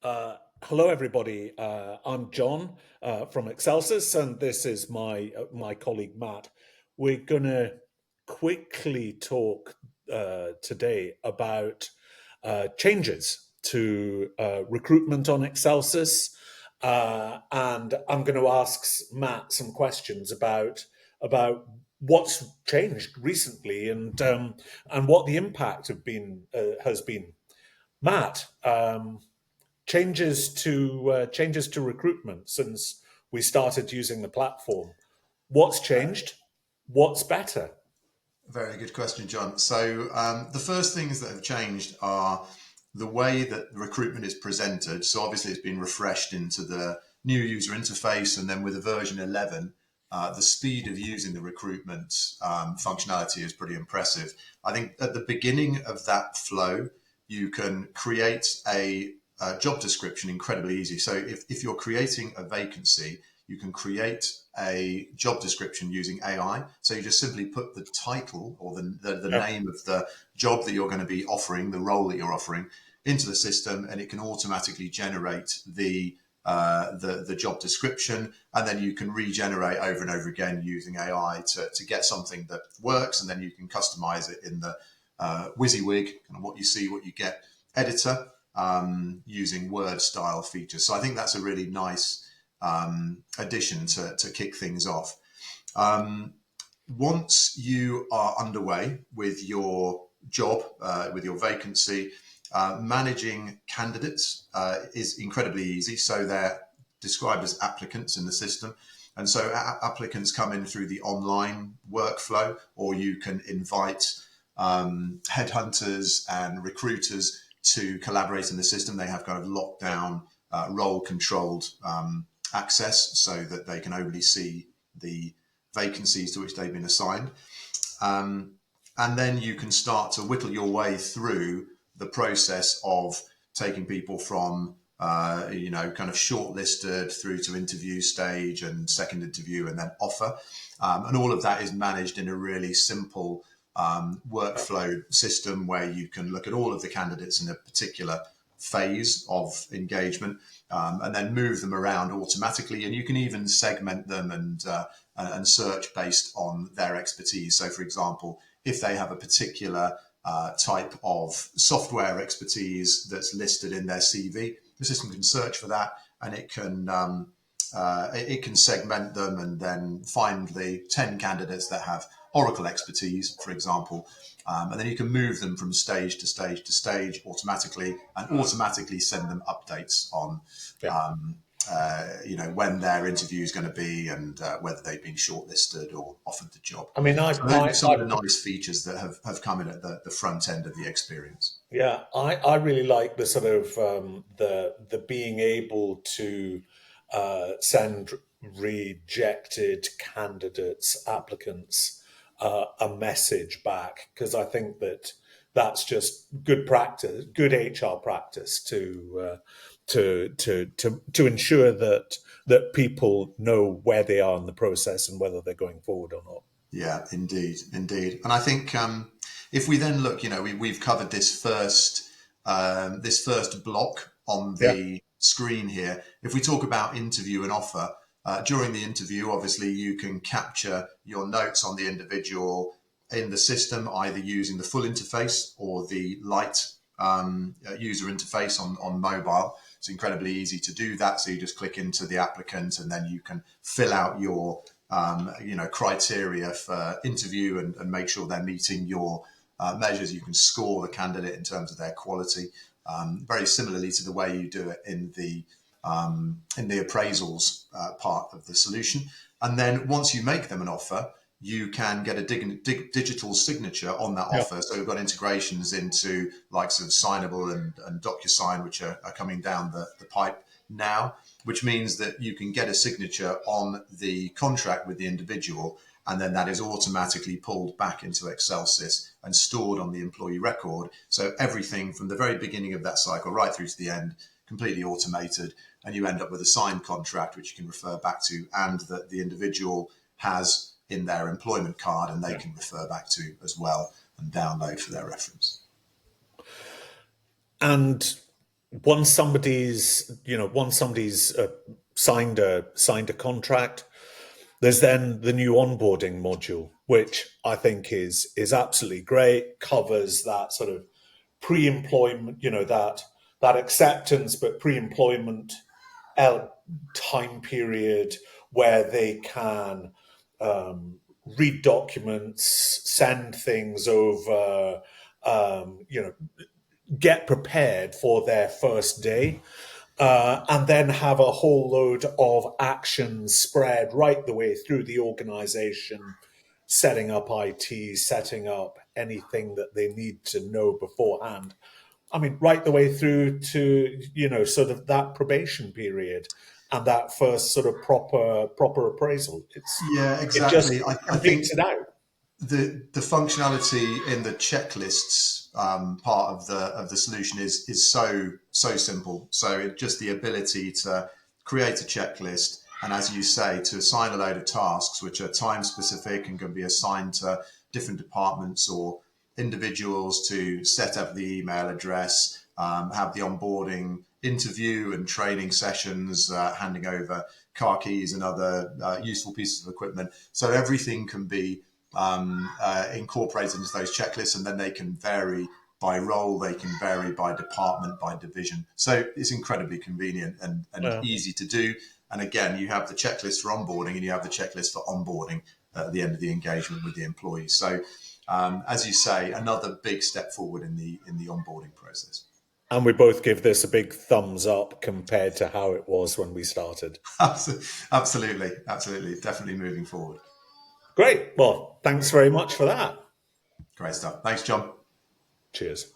Hello, everybody. I'm John from Exelsys, and this is my colleague Matt. We're going to quickly talk today about changes to recruitment on Exelsys, and I'm going to ask Matt some questions about what's changed recently and what the impact has been. Matt. Changes to recruitment since we started using the platform. What's changed? What's better? Very good question, John. So the first things that have changed are the way that recruitment is presented. So obviously it's been refreshed into the new user interface, and then with a version 11, the speed of using the recruitment functionality is pretty impressive. I think at the beginning of that flow, you can create a job description incredibly easy. So if you're creating a vacancy, you can create a job description using AI. So you just simply put the title or the name of the job that you're going to be offering, the role that you're offering, into the system, and it can automatically generate the job description, and then you can regenerate over and over again using AI to get something that works, and then you can customize it in the WYSIWYG, kind of what you see, what you get editor, using Word style features. So I think that's a really nice addition to kick things off. Once you are underway with your job, with your vacancy, managing candidates is incredibly easy. So they're described as applicants in the system. And so applicants come in through the online workflow, or you can invite headhunters and recruiters to collaborate in the system. They have kind of lockdown, role-controlled access so that they can only see the vacancies to which they've been assigned. And then you can start to whittle your way through the process of taking people from, kind of shortlisted through to interview stage and second interview and then offer. And all of that is managed in a really simple workflow system where you can look at all of the candidates in a particular phase of engagement, and then move them around automatically. And you can even segment them and search based on their expertise. So, for example, if they have a particular type of software expertise that's listed in their CV, the system can search for that, and it can segment them and then find the 10 candidates that have Oracle expertise, for example, and then you can move them from stage to stage to stage automatically, and automatically send them updates on when their interview is going to be, and whether they've been shortlisted or offered the job. I mean, So those are some of the nice features that have come in at the front end of the experience. Yeah, I really like the sort of the being able to send rejected candidates, applicants, a message back, because I think that's just good practice, good HR practice to ensure that people know where they are in the process and whether they're going forward or not. Yeah, indeed. And I think if we then look, we've covered this first block on the screen here. If we talk about interview and offer, during the interview, obviously you can capture your notes on the individual in the system, either using the full interface or the light user interface on mobile. It's incredibly easy to do that. So you just click into the applicant, and then you can fill out your criteria for interview and make sure they're meeting your measures. You can score the candidate in terms of their quality, very similarly to the way you do it in the appraisals part of the solution. And then once you make them an offer, you can get a digital signature on that offer. So we've got integrations into likes of Signable and DocuSign, which are coming down the pipe now, which means that you can get a signature on the contract with the individual, and then that is automatically pulled back into Exelsys and stored on the employee record. So everything from the very beginning of that cycle right through to the end, completely automated, and you end up with a signed contract which you can refer back to, and that the individual has in their employment card, and they can refer back to as well and download for their reference. And once somebody's signed a contract, there's then the new onboarding module, which I think is absolutely great. Covers that sort of pre-employment, that acceptance, but pre-employment time period where they can read documents, send things over, get prepared for their first day, and then have a whole load of actions spread right the way through the organization, setting up IT, setting up anything that they need to know beforehand. I mean, right the way through to, sort of that probation period and that first sort of proper appraisal. Yeah, It just exactly. I think completes it out. the functionality in the checklists part of the solution is so simple. So just the ability to create a checklist, and as you say, to assign a load of tasks which are time specific and can be assigned to different departments or individuals, to set up the email address, have the onboarding interview and training sessions, handing over car keys and other useful pieces of equipment. So everything can be incorporated into those checklists, and then they can vary by role, they can vary by department, by division. So it's incredibly convenient and Yeah. easy to do. And again, you have the checklist for onboarding and you have the checklist for onboarding at the end of the engagement with the employee. So as you say, another big step forward in the onboarding process. And we both give this a big thumbs up compared to how it was when we started. Absolutely, absolutely, definitely moving forward. Great. Well, thanks very much for that. Great stuff. Thanks, John. Cheers.